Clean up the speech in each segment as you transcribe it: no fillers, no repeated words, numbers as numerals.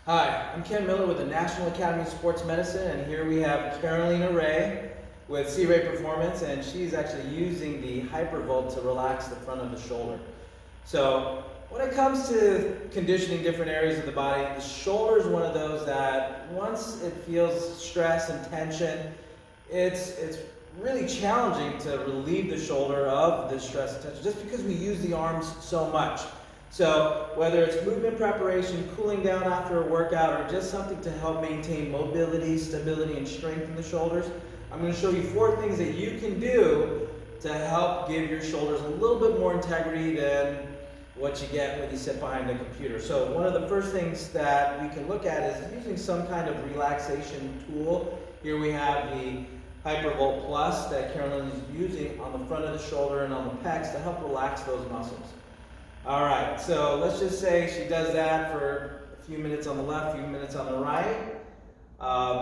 Hi, I'm Ken Miller with the National Academy of Sports Medicine, and here we have Carolina Ray with C-Ray Performance, and she's actually using the Hypervolt to relax the front of the shoulder. So when it comes to conditioning different areas of the body, the shoulder is one of those that once it feels stress and tension, it's really challenging to relieve the shoulder of this stress and tension just because we use the arms so much. So whether it's movement preparation, cooling down after a workout, or just something to help maintain mobility, stability, and strength in the shoulders, I'm going to show you 4 things that you can do to help give your shoulders a little bit more integrity than what you get when you sit behind a computer. So one of the first things that we can look at is using some kind of relaxation tool. Here we have the Hypervolt Plus that Carolyn is using on the front of the shoulder and on the pecs to help relax those muscles. All right, so let's just say she does that for a few minutes on the left, a few minutes on the right.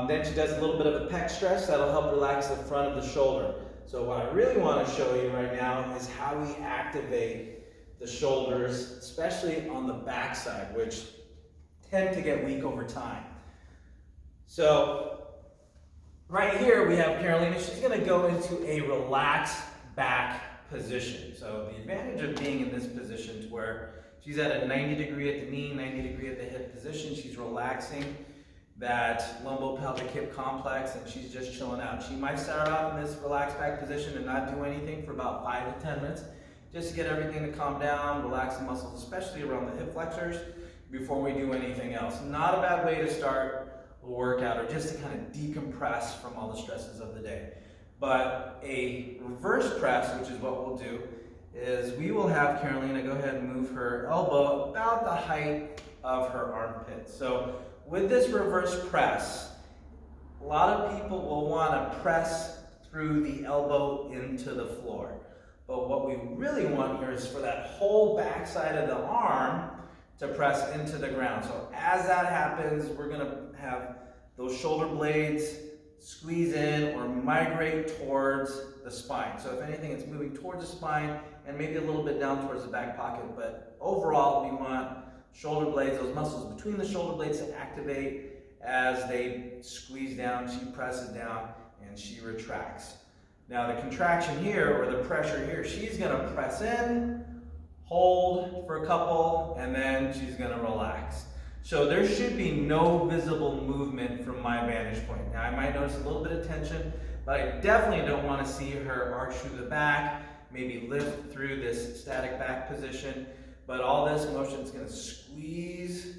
Then she does a little bit of a pec stretch that'll help relax the front of the shoulder. So what I really want to show you right now is how we activate the shoulders, especially on the back side, which tend to get weak over time. So right here we have Carolina. She's going to go into a relaxed back position. So the advantage of being in this position is where she's at a 90 degree at the knee, 90 degree at the hip position. She's relaxing that lumbopelvic hip complex and she's just chilling out. She might start off in this relaxed back position and not do anything for about 5 to 10 minutes just to get everything to calm down, relax the muscles, especially around the hip flexors before we do anything else. Not a bad way to start a workout or just to kind of decompress from all the stresses of the day. But a reverse press, which is what we'll do, is we will have Carolina go ahead and move her elbow about the height of her armpit. So with this reverse press, a lot of people will want to press through the elbow into the floor. But what we really want here is for that whole backside of the arm to press into the ground. So as that happens, we're going to have those shoulder blades squeeze in or migrate towards the spine. So if anything, it's moving towards the spine and maybe a little bit down towards the back pocket. But overall, we want shoulder blades, those muscles between the shoulder blades to activate as they squeeze down. She presses down and she retracts. Now the contraction here, or the pressure here, she's going to press in, hold for a couple, and then she's going to relax. So there should be no visible movement from my vantage point. Now I might notice a little bit of tension, but I definitely don't want to see her arch through the back, maybe lift through this static back position. But all this motion is going to squeeze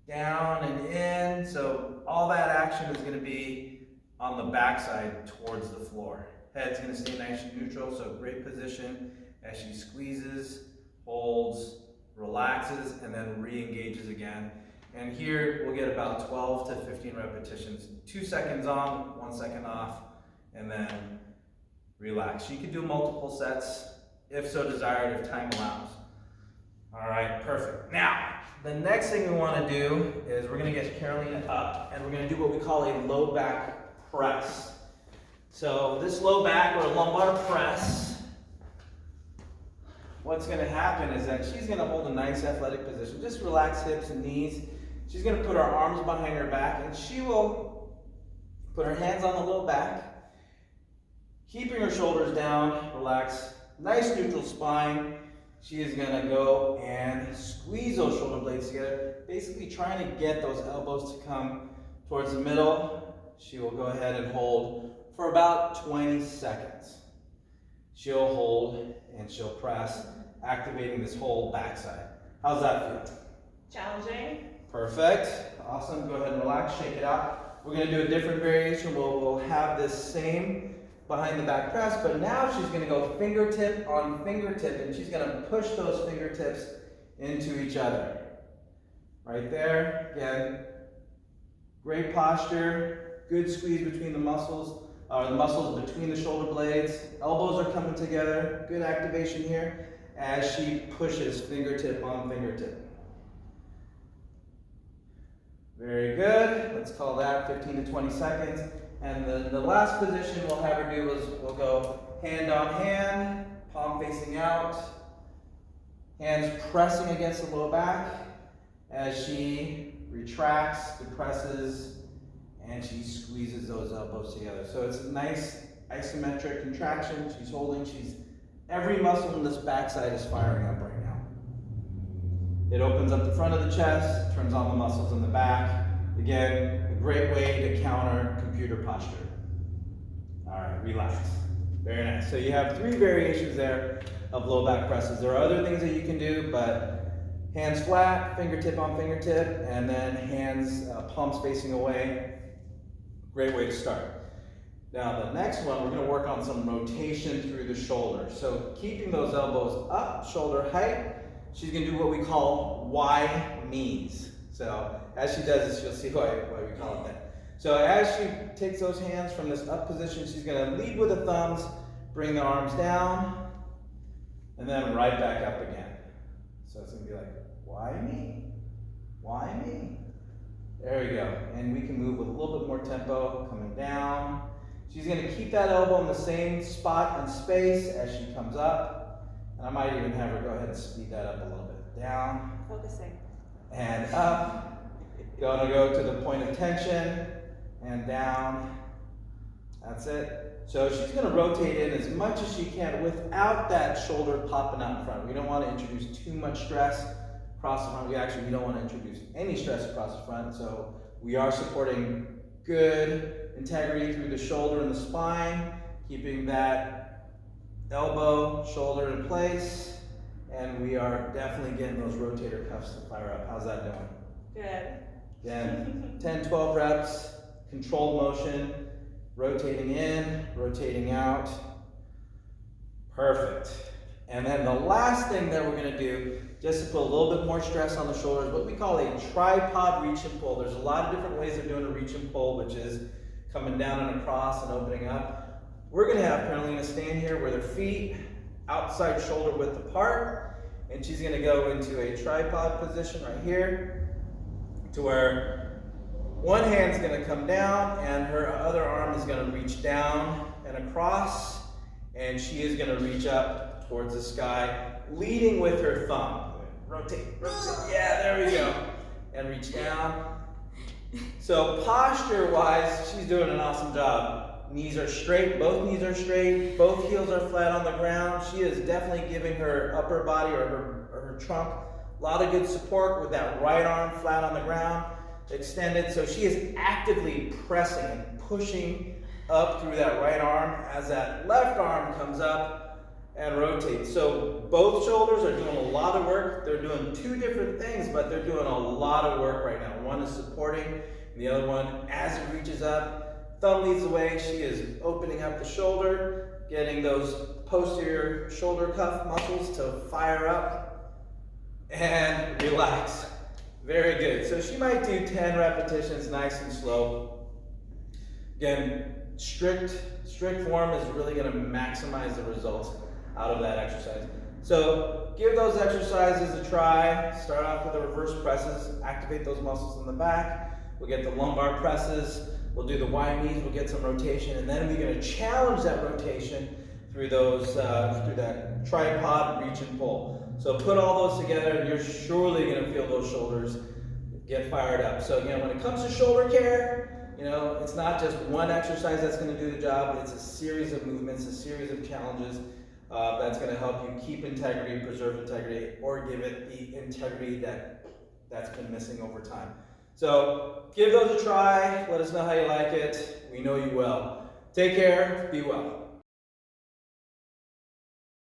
down and in. So all that action is going to be on the backside towards the floor. Head's going to stay nice and neutral, so great position as she squeezes, holds, relaxes, and then re-engages again. And here we'll get about 12 to 15 repetitions. 2 seconds on, 1 second off, and then relax. You can do multiple sets if so desired, if time allows. All right, perfect. Now, the next thing we want to do is we're going to get Carolina up, and we're going to do what we call a low back press. So this low back or lumbar press, what's going to happen is that she's going to hold a nice athletic position. Just relax hips and knees. She's going to put her arms behind her back, and she will put her hands on the low back, keeping her shoulders down, relax, nice neutral spine. She is going to go and squeeze those shoulder blades together, basically trying to get those elbows to come towards the middle. She will go ahead and hold for about 20 seconds. She'll hold and she'll press, activating this whole backside. How's that feel? Challenging. Perfect. Awesome. Go ahead and relax, shake it out. We're going to do a different variation. We'll have this same behind the back press, but now she's going to go fingertip on fingertip, and she's going to push those fingertips into each other. Right there. Again, great posture, good squeeze between the muscles between the shoulder blades. Elbows are coming together. Good activation here as she pushes fingertip on fingertip. Very good. Let's call that 15 to 20 seconds. And the last position we'll have her do is we'll go hand on hand, palm facing out, hands pressing against the low back, as she retracts, depresses, and she squeezes those elbows together. So it's a nice isometric contraction. She's holding, every muscle in this backside is firing up right now. It opens up the front of the chest, turns on the muscles in the back. Again, a great way to counter computer posture. All right, relax. Very nice. So you have 3 variations there of low back presses. There are other things that you can do, but hands flat, fingertip on fingertip, and then hands, palms facing away. Great way to start. Now the next one, we're going to work on some rotation through the shoulder. So keeping those elbows up, shoulder height, she's going to do what we call Y knees. So as she does this, you'll see why we call it that. So as she takes those hands from this up position, she's going to lead with the thumbs, bring the arms down, and then right back up again. So it's going to be like, why me? Why me? There we go. And we can move with a little bit more tempo, coming down. She's going to keep that elbow in the same spot and space as she comes up. And I might even have her go ahead and speed that up a little bit. Down. Focusing. And up. Gonna go to the point of tension. And down. That's it. So she's going to rotate in as much as she can without that shoulder popping out in front. We don't want to introduce too much stress across the front. We don't want to introduce any stress across the front. So we are supporting good integrity through the shoulder and the spine, keeping that elbow, shoulder in place. And we are definitely getting those rotator cuffs to fire up. How's that doing? Good. Again, 10, 12 reps, controlled motion, rotating in, rotating out. Perfect. And then the last thing that we're going to do, just to put a little bit more stress on the shoulders, what we call a tripod reach and pull. There's a lot of different ways of doing a reach and pull, which is coming down and across and opening up. We're going to have Carolina stand here with her feet outside shoulder width apart, and she's going to go into a tripod position right here, to where one hand's going to come down and her other arm is going to reach down and across, and she is going to reach up towards the sky, leading with her thumb. Rotate, rotate. Yeah, there we go. And reach down. So posture-wise, she's doing an awesome job. Knees are straight, both knees are straight, both heels are flat on the ground. She is definitely giving her upper body or her trunk a lot of good support with that right arm flat on the ground, extended. So she is actively pressing and pushing up through that right arm as that left arm comes up and rotates. So both shoulders are doing a lot of work. They're doing 2 different things, but they're doing a lot of work right now. One is supporting, and the other one, as it reaches up, thumb leads the way. She is opening up the shoulder, getting those posterior shoulder cuff muscles to fire up, and relax. Very good. So she might do 10 repetitions nice and slow. Again, strict form is really going to maximize the results out of that exercise. So give those exercises a try. Start off with the reverse presses, activate those muscles in the back. We'll get the lumbar presses. We'll do the Y knees. We'll get some rotation, and then we're going to challenge that rotation through those through that tripod reach and pull. So put all those together, and you're surely going to feel those shoulders get fired up. So again, when it comes to shoulder care, it's not just one exercise that's going to do the job. It's a series of movements, a series of challenges that's going to help you keep integrity, preserve integrity, or give it the integrity that's been missing over time. So give those a try. Let us know how you like it. We know you will. Take care. Be well.